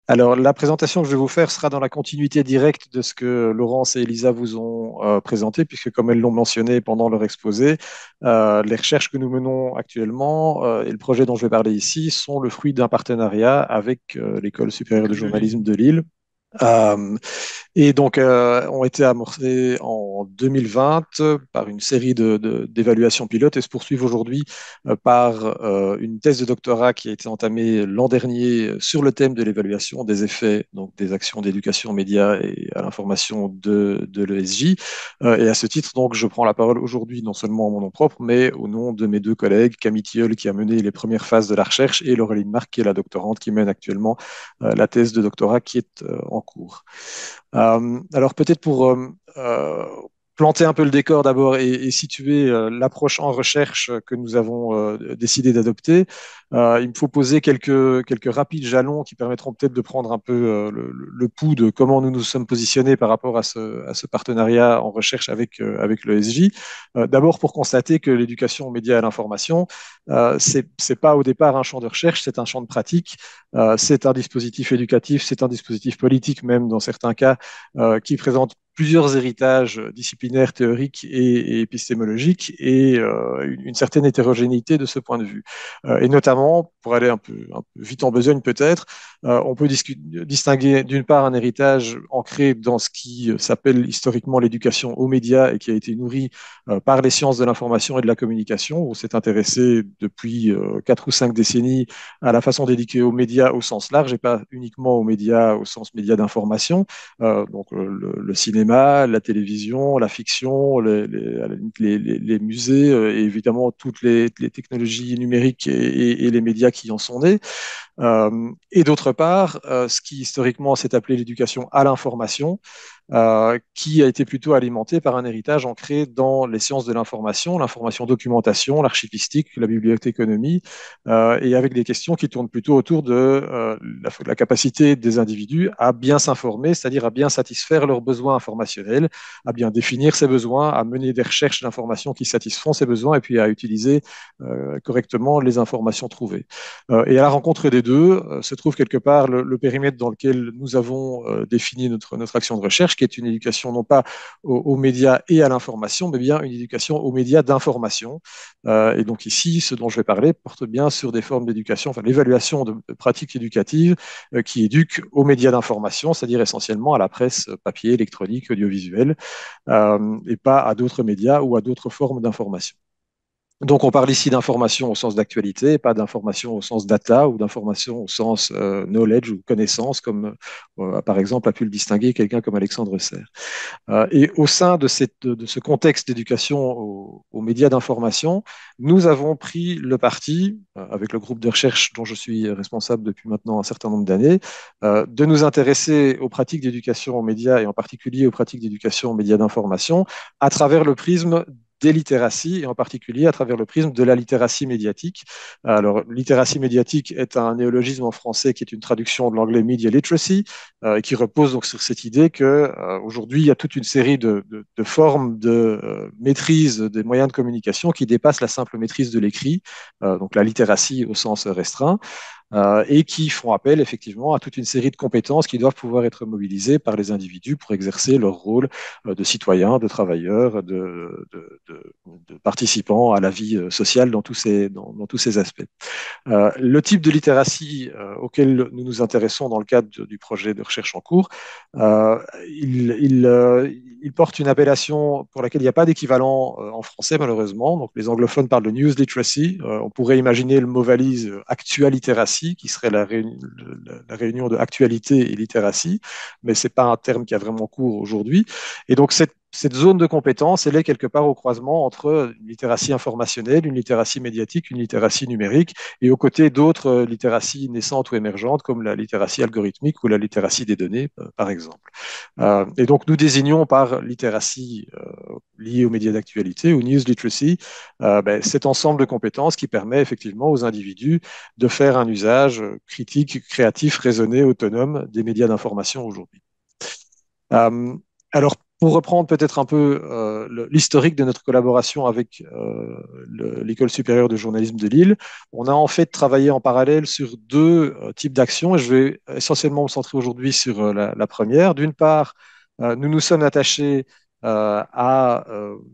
Alors, la présentation que je vais vous faire sera dans la continuité directe de ce que Laurence et Elisa vous ont présenté, puisque comme elles l'ont mentionné pendant leur exposé, les recherches que nous menons actuellement et le projet dont je vais parler ici sont le fruit d'un partenariat avec l'École supérieure de École de journalisme Lille. de Lille. Euh, et donc, ont été amorcés en 2020 par une série d'évaluations pilotes et se poursuivent aujourd'hui par une thèse de doctorat qui a été entamée l'an dernier sur le thème de l'évaluation des effets donc des actions d'éducation aux médias et à l'information de l'ESJ. Et à ce titre, donc, je prends la parole aujourd'hui non seulement en mon nom propre, mais au nom de mes deux collègues, Camille Tilleul qui a mené les premières phases de la recherche et Laureline Marc qui est la doctorante qui mène actuellement la thèse de doctorat qui est en cours. Alors peut-être pour planter un peu le décor d'abord et situer l'approche en recherche que nous avons décidé d'adopter, il me faut poser quelques rapides jalons qui permettront peut-être de prendre un peu le pouls de comment nous nous sommes positionnés par rapport à ce partenariat en recherche avec l'ESJ. D'abord pour constater que l'éducation aux médias et à l'information, c'est pas au départ un champ de recherche, c'est un champ de pratique, c'est un dispositif éducatif, c'est un dispositif politique même dans certains cas qui présente plusieurs héritages disciplinaires, théoriques et épistémologiques et une certaine hétérogénéité de ce point de vue. Et notamment, pour aller un peu vite en besogne peut-être, on peut distinguer d'une part un héritage ancré dans ce qui s'appelle historiquement l'éducation aux médias et qui a été nourri par les sciences de l'information et de la communication. On s'est intéressé depuis 4 ou 5 décennies à la façon d'éduquer aux médias au sens large et pas uniquement aux médias au sens médias d'information. Donc le cinéma, la télévision, la fiction, les musées et évidemment toutes les technologies numériques et les médias qui en sont nés. Et d'autre part, ce qui historiquement s'est appelé l'éducation à l'information, qui a été plutôt alimenté par un héritage ancré dans les sciences de l'information documentation, l'archivistique, la bibliothéconomie, et avec des questions qui tournent plutôt autour de la capacité des individus à bien s'informer, c'est-à-dire à bien satisfaire leurs besoins informationnels, à bien définir ces besoins, à mener des recherches d'informations qui satisfont ces besoins, et puis à utiliser correctement les informations trouvées. Et à la rencontre des deux se trouve quelque part le périmètre dans lequel nous avons défini notre action de recherche, qui est une éducation non pas aux médias et à l'information, mais bien une éducation aux médias d'information. Et donc ici, ce dont je vais parler porte bien sur des formes d'éducation, enfin l'évaluation de pratiques éducatives qui éduquent aux médias d'information, c'est-à-dire essentiellement à la presse papier, électronique, audiovisuelle, et pas à d'autres médias ou à d'autres formes d'information. Donc, on parle ici d'information au sens d'actualité, pas d'information au sens data ou d'information au sens knowledge ou connaissance, comme par exemple a pu le distinguer quelqu'un comme Alexandre Serre. Et au sein de ce contexte d'éducation aux médias d'information, nous avons pris le parti, avec le groupe de recherche dont je suis responsable depuis maintenant un certain nombre d'années, de nous intéresser aux pratiques d'éducation aux médias et en particulier aux pratiques d'éducation aux médias d'information à travers le prisme des littératies et en particulier à travers le prisme de la littératie médiatique. Alors, littératie médiatique est un néologisme en français qui est une traduction de l'anglais media literacy, qui repose donc sur cette idée que aujourd'hui il y a toute une série de formes de maîtrise des moyens de communication qui dépassent la simple maîtrise de l'écrit, donc la littératie au sens restreint, et qui font appel effectivement à toute une série de compétences qui doivent pouvoir être mobilisées par les individus pour exercer leur rôle de citoyens, de travailleurs, de participants à la vie sociale dans dans tous ces aspects. Le type de littératie auquel nous nous intéressons dans le cadre du projet de recherche en cours, euh, il porte une appellation pour laquelle il n'y a pas d'équivalent en français malheureusement. Donc les anglophones parlent de news literacy. On pourrait imaginer le mot valise actualiteracy, qui serait la réunion de actualité et littératie, mais c'est pas un terme qui a vraiment cours aujourd'hui. Et donc cette zone de compétence, elle est quelque part au croisement entre une littératie informationnelle, une littératie médiatique, une littératie numérique, et aux côtés d'autres littératies naissantes ou émergentes, comme la littératie algorithmique ou la littératie des données, par exemple. Et donc, nous désignons par littératie liée aux médias d'actualité ou news literacy cet ensemble de compétences qui permet effectivement aux individus de faire un usage critique, créatif, raisonné, autonome des médias d'information aujourd'hui. Alors, Pour reprendre peut-être un peu l'historique de notre collaboration avec l'École supérieure de journalisme de Lille, on a en fait travaillé en parallèle sur deux types d'actions et je vais essentiellement me centrer aujourd'hui sur la première. D'une part, nous nous sommes attachés à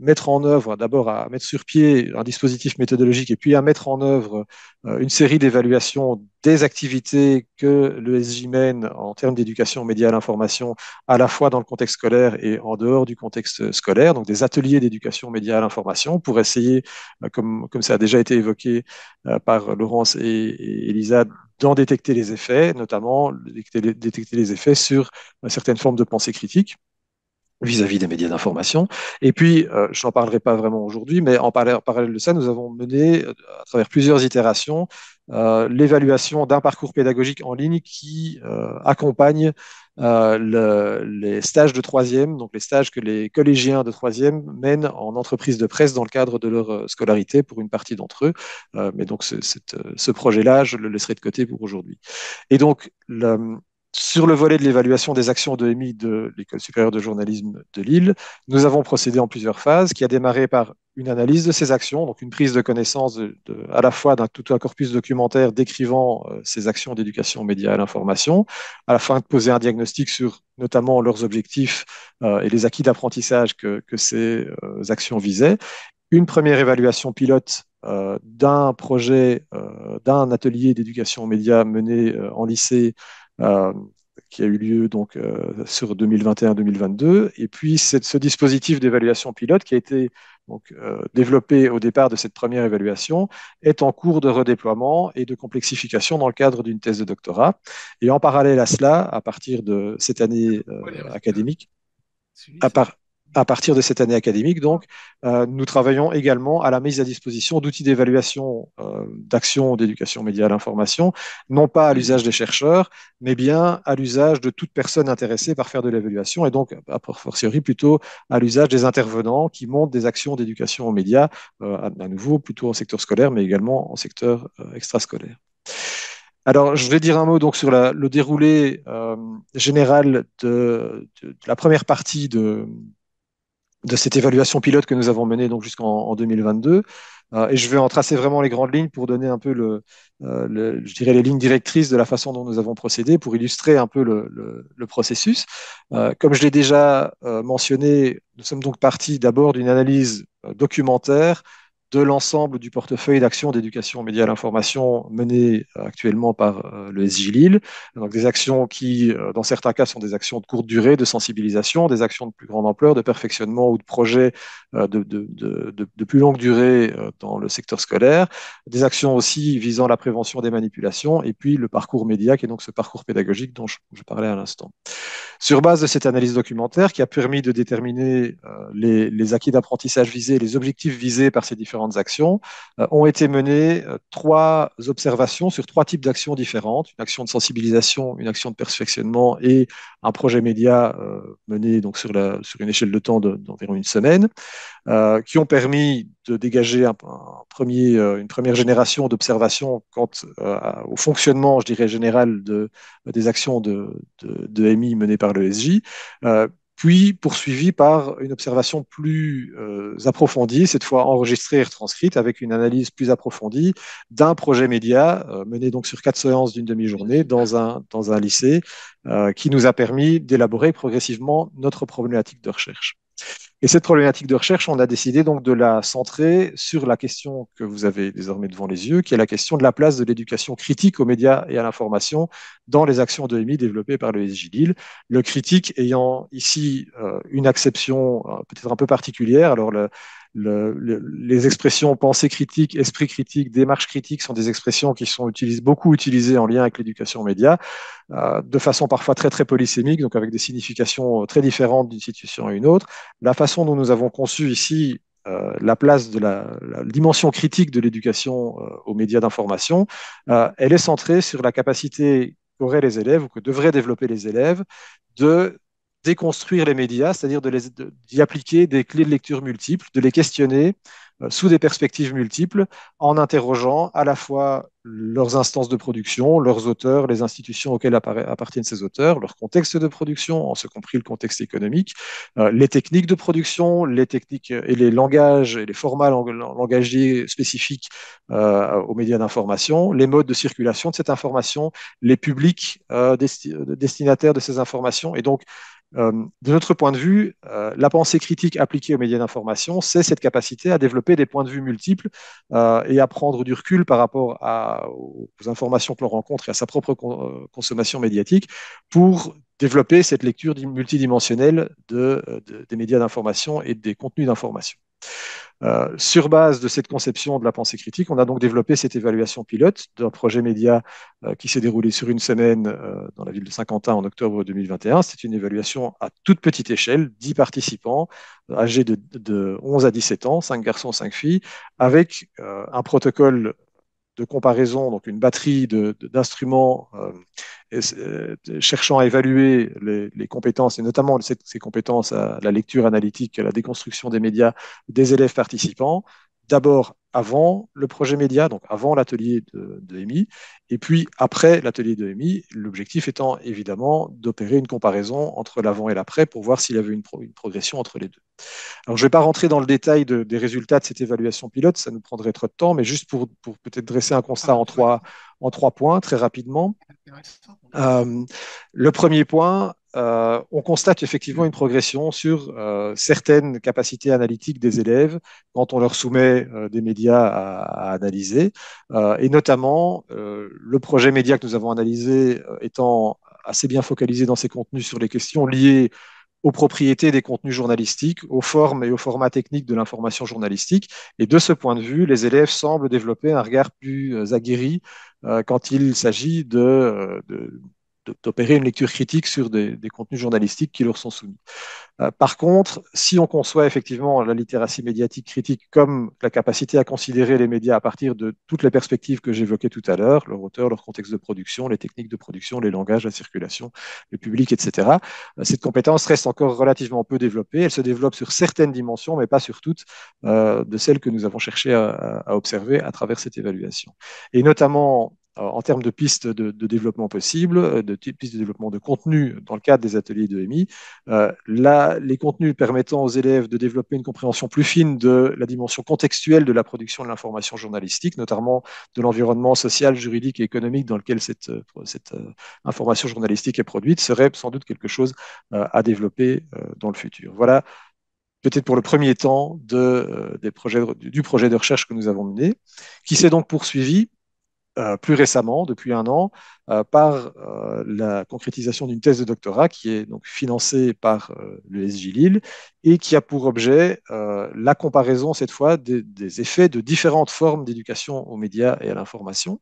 mettre en œuvre, d'abord à mettre sur pied un dispositif méthodologique et puis à mettre en œuvre une série d'évaluations des activités que le SJ mène en termes d'éducation aux médias et à l'information, à la fois dans le contexte scolaire et en dehors du contexte scolaire, donc des ateliers d'éducation aux médias et à l'information pour essayer, comme ça a déjà été évoqué par Laurence et Elisa, d'en détecter les effets, notamment détecter les effets sur certaines formes de pensée critique vis-à-vis des médias d'information. Et puis, je n'en parlerai pas vraiment aujourd'hui, mais en parallèle de ça, nous avons mené, à travers plusieurs itérations, l'évaluation d'un parcours pédagogique en ligne qui accompagne les stages de troisième, donc les stages que les collégiens de troisième mènent en entreprise de presse dans le cadre de leur scolarité pour une partie d'entre eux. Mais donc, ce projet-là, je le laisserai de côté pour aujourd'hui. Et donc, sur le volet de l'évaluation des actions de l'EMI de l'École supérieure de journalisme de Lille, nous avons procédé en plusieurs phases, qui a démarré par une analyse de ces actions, donc une prise de connaissance à la fois d'un tout un corpus documentaire décrivant ces actions d'éducation aux médias et à l'information, à la fin de poser un diagnostic sur notamment leurs objectifs et les acquis d'apprentissage que ces actions visaient. Une première évaluation pilote d'un projet, d'un atelier d'éducation aux médias mené en lycée euh, qui a eu lieu donc sur 2021-2022. Et puis ce dispositif d'évaluation pilote qui a été donc, développé au départ de cette première évaluation est en cours de redéploiement et de complexification dans le cadre d'une thèse de doctorat. Et en parallèle à cela, à partir de cette année académique, à, par- à partir de cette année académique, donc, nous travaillons également à la mise à disposition d'outils d'évaluation d'actions d'éducation média à l'information, non pas à l'usage des chercheurs, mais bien à l'usage de toute personne intéressée par faire de l'évaluation, et donc, a fortiori, plutôt à l'usage des intervenants qui montent des actions d'éducation aux médias, à nouveau plutôt en secteur scolaire, mais également en secteur extrascolaire. Alors, je vais dire un mot donc sur le déroulé général de la première partie de cette évaluation pilote que nous avons menée donc jusqu'en 2022. Et je vais en tracer vraiment les grandes lignes pour donner un peu je dirais les lignes directrices de la façon dont nous avons procédé pour illustrer un peu le processus. Comme je l'ai déjà mentionné, nous sommes donc partis d'abord d'une analyse documentaire de l'ensemble du portefeuille d'actions d'éducation aux médias à l'information mené actuellement par le SJ Lille. Donc des actions qui, dans certains cas, sont des actions de courte durée, de sensibilisation, des actions de plus grande ampleur, de perfectionnement ou de projets de plus longue durée dans le secteur scolaire, des actions aussi visant la prévention des manipulations, et puis le parcours média, qui est donc ce parcours pédagogique dont je parlais à l'instant. Sur base de cette analyse documentaire qui a permis de déterminer les acquis d'apprentissage visés, les objectifs visés par ces différentes actions, ont été menées trois observations sur trois types d'actions différentes, une action de sensibilisation, une action de perfectionnement et un projet média mené donc sur une échelle de temps d'environ une semaine, qui ont permis de dégager une première génération d'observations quant au fonctionnement, je dirais, général des actions de MI menées par le SJ, puis poursuivi par une observation plus approfondie, cette fois enregistrée et retranscrite, avec une analyse plus approfondie d'un projet média mené donc sur 4 séances d'une demi-journée dans un lycée, qui nous a permis d'élaborer progressivement notre problématique de recherche. Et cette problématique de recherche, on a décidé donc de la centrer sur la question que vous avez désormais devant les yeux, qui est la question de la place de l'éducation critique aux médias et à l'information dans les actions de EMI développées par le SJ Lille. Le critique ayant ici une acception peut-être un peu particulière. Alors, les expressions pensée critique, esprit critique, démarche critique sont des expressions qui sont beaucoup utilisées en lien avec l'éducation aux médias, de façon parfois très très polysémique, donc avec des significations très différentes d'une situation à une autre. La façon dont nous avons conçu ici la place de la dimension critique de l'éducation aux médias d'information, elle est centrée sur la capacité qu'auraient les élèves ou que devraient développer les élèves de déconstruire les médias, c'est-à-dire d'y appliquer des clés de lecture multiples, de les questionner sous des perspectives multiples, en interrogeant à la fois leurs instances de production, leurs auteurs, les institutions auxquelles appartiennent ces auteurs, leur contexte de production, en ce compris le contexte économique, les techniques de production, les techniques et les langages et les formats langagiers spécifiques aux médias d'information, les modes de circulation de cette information, les publics destinataires de ces informations. Et donc, de notre point de vue, la pensée critique appliquée aux médias d'information, c'est cette capacité à développer des points de vue multiples et à prendre du recul par rapport aux informations que l'on rencontre et à sa propre consommation médiatique pour développer cette lecture multidimensionnelle des médias d'information et des contenus d'information. Sur base de cette conception de la pensée critique, on a donc développé cette évaluation pilote d'un projet média qui s'est déroulé sur une semaine dans la ville de Saint-Quentin en octobre 2021. C'est une évaluation à toute petite échelle, 10 participants âgés de 11 à 17 ans, 5 garçons, 5 filles, avec un protocole de comparaison, donc une batterie d'instruments cherchant à évaluer les compétences, et notamment ces compétences à la lecture analytique, à la déconstruction des médias des élèves participants, d'abord avant le projet média, donc avant l'atelier de EMI, et puis après l'atelier de EMI, l'objectif étant évidemment d'opérer une comparaison entre l'avant et l'après pour voir s'il y avait une progression entre les deux. Alors, je ne vais pas rentrer dans le détail des résultats de cette évaluation pilote, ça nous prendrait trop de temps, mais juste pour peut-être dresser un constat en trois points très rapidement. Le premier point, on constate effectivement une progression sur certaines capacités analytiques des élèves quand on leur soumet des médias à analyser, et notamment le projet média que nous avons analysé étant assez bien focalisé dans ses contenus sur les questions liées aux propriétés des contenus journalistiques, aux formes et aux formats techniques de l'information journalistique. Et de ce point de vue, les élèves semblent développer un regard plus aguerri quand il s'agit d'opérer une lecture critique sur des contenus journalistiques qui leur sont soumis. Par contre, si on conçoit effectivement la littératie médiatique critique comme la capacité à considérer les médias à partir de toutes les perspectives que j'évoquais tout à l'heure, leur auteur, leur contexte de production, les techniques de production, les langages, la circulation, le public, etc., cette compétence reste encore relativement peu développée. Elle se développe sur certaines dimensions, mais pas sur toutes de celles que nous avons cherché à observer à travers cette évaluation. Et notamment, en termes de pistes de développement possibles, de pistes de développement de contenu dans le cadre des ateliers de EMI, là, les contenus permettant aux élèves de développer une compréhension plus fine de la dimension contextuelle de la production de l'information journalistique, notamment de l'environnement social, juridique et économique dans lequel cette information journalistique est produite, serait sans doute quelque chose à développer dans le futur. Voilà peut-être pour le premier temps du projet de recherche que nous avons mené, qui s'est donc poursuivi plus récemment, depuis un an, par la concrétisation d'une thèse de doctorat qui est donc financée par le SJ Lille et qui a pour objet la comparaison, cette fois, des effets de différentes formes d'éducation aux médias et à l'information.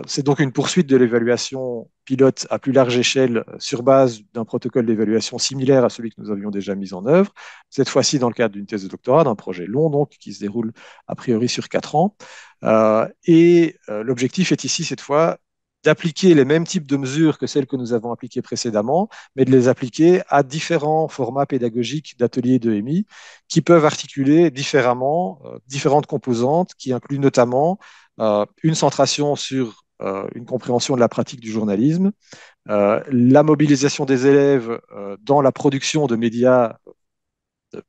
C'est donc une poursuite de l'évaluation pilote à plus large échelle sur base d'un protocole d'évaluation similaire à celui que nous avions déjà mis en œuvre, cette fois-ci dans le cadre d'une thèse de doctorat, d'un projet long donc, qui se déroule a priori sur 4 ans. L'objectif est ici, cette fois, d'appliquer les mêmes types de mesures que celles que nous avons appliquées précédemment, mais de les appliquer à différents formats pédagogiques d'ateliers de EMI qui peuvent articuler différemment différentes composantes qui incluent notamment une centration sur une compréhension de la pratique du journalisme, la mobilisation des élèves dans la production de médias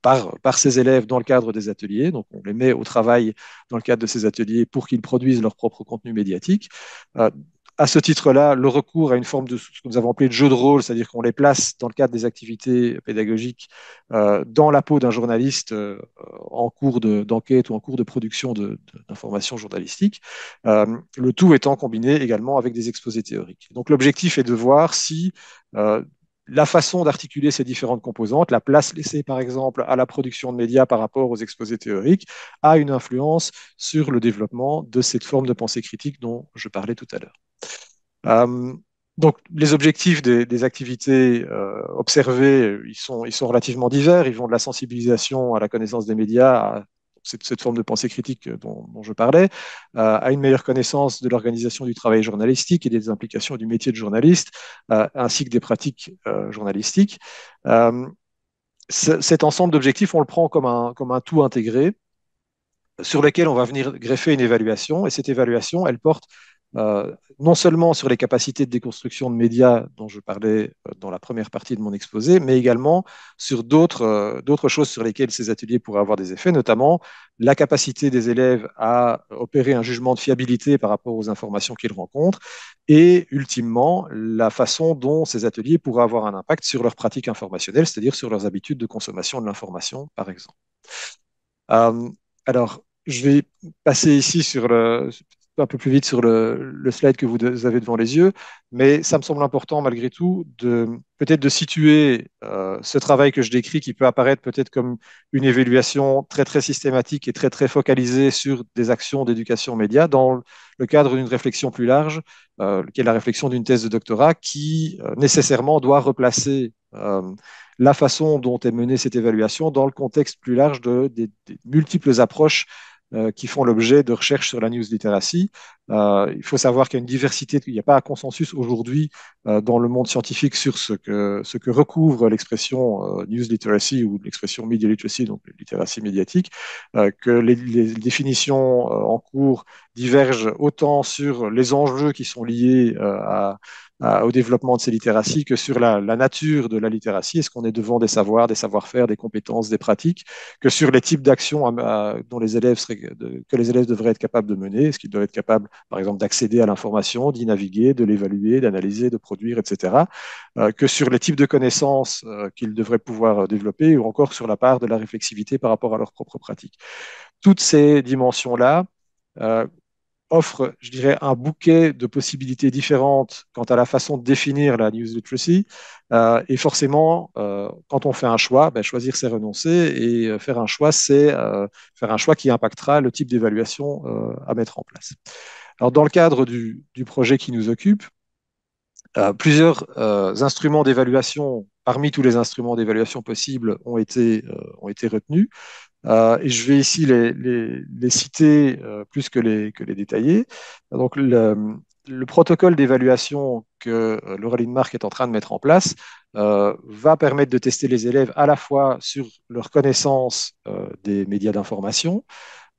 par ces élèves dans le cadre des ateliers. Donc, on les met au travail dans le cadre de ces ateliers pour qu'ils produisent leur propre contenu médiatique. À ce titre-là, le recours à une forme de ce que nous avons appelé de jeu de rôle, c'est-à-dire qu'on les place dans le cadre des activités pédagogiques dans la peau d'un journaliste en cours d'enquête ou en cours de production d'informations journalistiques, le tout étant combiné également avec des exposés théoriques. Donc l'objectif est de voir si la façon d'articuler ces différentes composantes, la place laissée par exemple à la production de médias par rapport aux exposés théoriques, a une influence sur le développement de cette forme de pensée critique dont je parlais tout à l'heure. Donc, les objectifs des activités observées, ils sont relativement divers. Ils vont de la sensibilisation à la connaissance des médias cette forme de pensée critique dont je parlais, à une meilleure connaissance de l'organisation du travail journalistique et des implications du métier de journaliste, ainsi que des pratiques journalistiques. Euh, Cet ensemble d'objectifs, on le prend comme un tout intégré sur lequel on va venir greffer une évaluation. Et cette évaluation, elle porte non seulement sur les capacités de déconstruction de médias dont je parlais dans la première partie de mon exposé, mais également sur d'autres choses sur lesquelles ces ateliers pourraient avoir des effets, notamment la capacité des élèves à opérer un jugement de fiabilité par rapport aux informations qu'ils rencontrent et, ultimement, la façon dont ces ateliers pourraient avoir un impact sur leurs pratiques informationnelles, c'est-à-dire sur leurs habitudes de consommation de l'information, par exemple. Euh, alors, je vais passer ici un peu plus vite sur le slide que vous avez devant les yeux, mais ça me semble important malgré tout peut-être de situer ce travail que je décris qui peut apparaître peut-être comme une évaluation très très systématique et très très focalisée sur des actions d'éducation média dans le cadre d'une réflexion plus large, qui est la réflexion d'une thèse de doctorat qui nécessairement doit replacer la façon dont est menée cette évaluation dans le contexte plus large des multiples approches qui font l'objet de recherches sur la news literacy. Il faut savoir qu'il y a une diversité, il n'y a pas un consensus aujourd'hui dans le monde scientifique sur ce que recouvre l'expression news literacy ou l'expression media literacy, donc littératie médiatique, que les définitions en cours divergent autant sur les enjeux qui sont liés au développement de ces littératies que sur la nature de la littératie. Est-ce qu'on est devant des savoirs, des savoir-faire, des compétences, des pratiques, que sur les types d'actions dont que les élèves devraient être capables de mener. Est-ce qu'ils doivent être capables, par exemple, d'accéder à l'information, d'y naviguer, de l'évaluer, d'analyser, de produire, etc. Que sur les types de connaissances qu'ils devraient pouvoir développer ou encore sur la part de la réflexivité par rapport à leurs propres pratiques. Toutes ces dimensions-là euh, offre, je dirais, un bouquet de possibilités différentes quant à la façon de définir la news literacy. Et forcément, quand on fait un choix, ben, choisir, c'est renoncer. Et faire un choix, c'est faire un choix qui impactera le type d'évaluation à mettre en place. Alors, dans le cadre du projet qui nous occupe, plusieurs instruments d'évaluation, parmi tous les instruments d'évaluation possibles, ont été retenus. Et je vais ici les citer plus que les détailler. Donc, le protocole d'évaluation que Laureline Marc est en train de mettre en place va permettre de tester les élèves à la fois sur leur connaissance des médias d'information,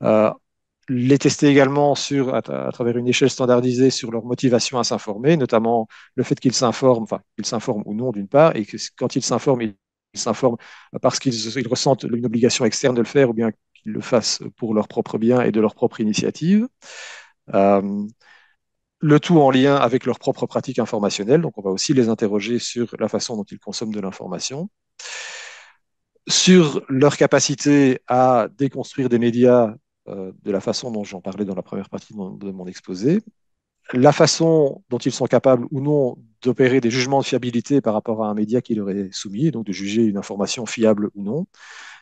euh, les tester également à travers une échelle standardisée sur leur motivation à s'informer, notamment le fait qu'ils s'informent, enfin, qu'ils s'informent ou non d'une part, et que quand ils s'informent parce qu'ils ressentent une obligation externe de le faire ou bien qu'ils le fassent pour leur propre bien et de leur propre initiative. Euh, le tout en lien avec leur propre pratique informationnelle. Donc, on va aussi les interroger sur la façon dont ils consomment de l'information, sur leur capacité à déconstruire des médias de la façon dont j'en parlais dans la première partie de mon exposé, la façon dont ils sont capables ou non d'opérer des jugements de fiabilité par rapport à un média qui leur est soumis, donc de juger une information fiable ou non,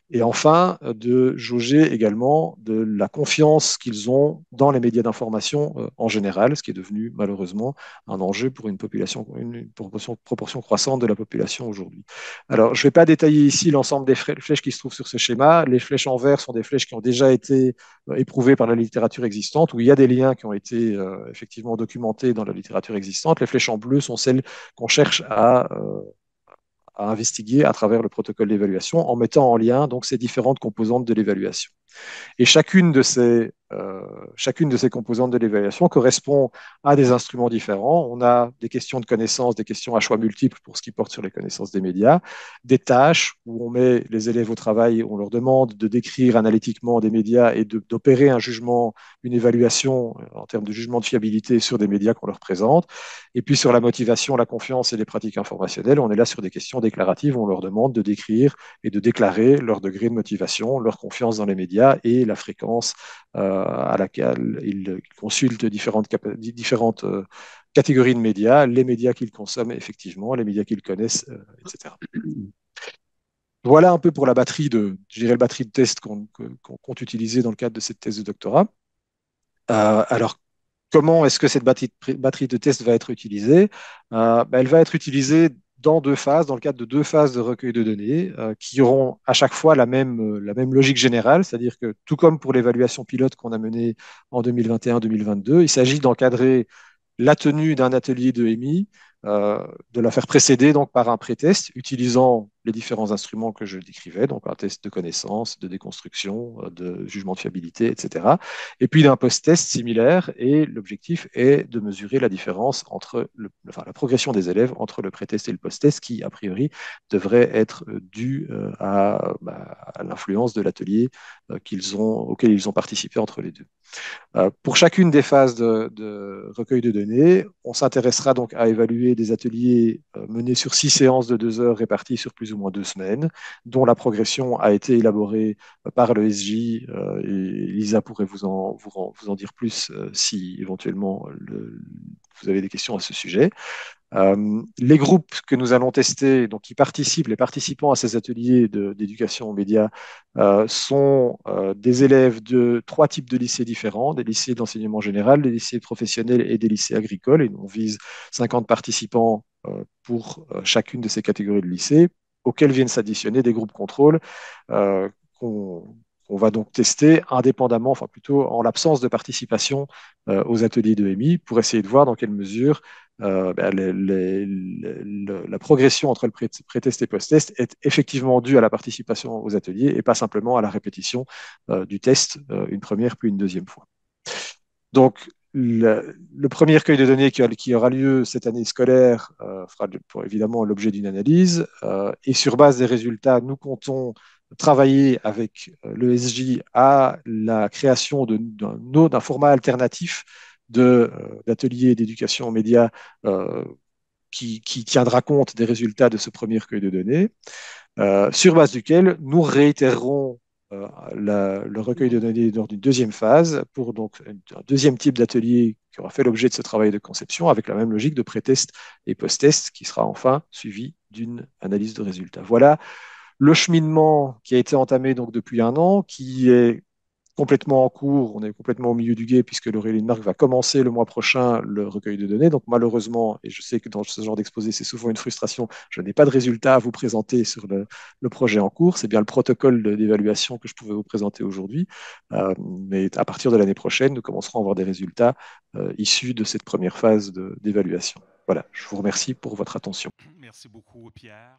et enfin, de jauger également de la confiance qu'ils ont dans les médias d'information en général, ce qui est devenu malheureusement un enjeu pour une proportion croissante de la population aujourd'hui. Alors, je ne vais pas détailler ici l'ensemble des flèches qui se trouvent sur ce schéma. Les flèches en vert sont des flèches qui ont déjà été éprouvées par la littérature existante, où il y a des liens qui ont été effectivement documentés dans la littérature existante. Les flèches en bleu sont celles qu'on cherche à investiguer à travers le protocole d'évaluation en mettant en lien donc ces différentes composantes de l'évaluation. Et chacune de ces composantes de l'évaluation correspond à des instruments différents. On a des questions de connaissances, des questions à choix multiples pour ce qui porte sur les connaissances des médias, des tâches où on met les élèves au travail, on leur demande de décrire analytiquement des médias et d'opérer un jugement, une évaluation en termes de jugement de fiabilité sur des médias qu'on leur présente. Et puis sur la motivation, la confiance et les pratiques informationnelles, on est là sur des questions déclaratives où on leur demande de décrire et de déclarer leur degré de motivation, leur confiance dans les médias et la fréquence à laquelle ils consultent différentes catégories de médias, les médias qu'ils consomment effectivement, les médias qu'ils connaissent, etc. Voilà un peu pour je dirais, la batterie de tests qu'on compte utiliser dans le cadre de cette thèse de doctorat. Alors, comment est-ce que cette batterie de tests va être utilisée? Elle va être utilisée dans deux phases, dans le cadre de deux phases de recueil de données, qui auront à chaque fois la même logique générale, c'est-à-dire que tout comme pour l'évaluation pilote qu'on a menée en 2021-2022, il s'agit d'encadrer la tenue d'un atelier de EMI, de la faire précéder donc par un pré-test utilisant les différents instruments que je décrivais, donc un test de connaissance, de déconstruction, de jugement de fiabilité, etc. Et puis d'un post-test similaire, et l'objectif est de mesurer la différence entre la progression des élèves entre le pré-test et le post-test, qui a priori devrait être due à l'influence de l'atelier auquel ils ont participé entre les deux. Pour chacune des phases de recueil de données, on s'intéressera donc à évaluer des ateliers menés sur 6 séances de 2 heures réparties sur plus ou moins 2 semaines, dont la progression a été élaborée par le SJ, et Lisa pourrait vous en dire plus si éventuellement vous avez des questions à ce sujet. Les groupes que nous allons tester, donc qui participent, les participants à ces ateliers d'éducation aux médias, sont des élèves de 3 types de lycées différents, des lycées d'enseignement général, des lycées professionnels et des lycées agricoles. Et on vise 50 participants pour chacune de ces catégories de lycées, auxquels viennent s'additionner des groupes contrôle euh, qu'on qu'on va donc tester indépendamment, enfin plutôt en l'absence de participation aux ateliers de MI, pour essayer de voir dans quelle mesure la progression entre le pré-test et post-test est effectivement due à la participation aux ateliers et pas simplement à la répétition du test une première puis une deuxième fois. Donc, le premier recueil de données qui aura lieu cette année scolaire fera évidemment l'objet d'une analyse, et sur base des résultats, nous comptons travailler avec le SJ à la création d'un format alternatif d'atelier d'éducation aux médias qui tiendra compte des résultats de ce premier recueil de données, sur base duquel nous réitérerons le recueil de données lors d'une deuxième phase pour donc un deuxième type d'atelier qui aura fait l'objet de ce travail de conception avec la même logique de pré-test et post-test qui sera enfin suivi d'une analyse de résultats. Voilà le cheminement qui a été entamé donc depuis un an, qui est complètement en cours, on est complètement au milieu du gué puisque Laurélie Marc va commencer le mois prochain le recueil de données. Donc malheureusement, et je sais que dans ce genre d'exposé, c'est souvent une frustration, je n'ai pas de résultats à vous présenter sur le projet en cours. C'est bien le protocole d'évaluation que je pouvais vous présenter aujourd'hui. Mais à partir de l'année prochaine, nous commencerons à avoir des résultats issus de cette première phase d'évaluation. Voilà, je vous remercie pour votre attention. Merci beaucoup, Pierre.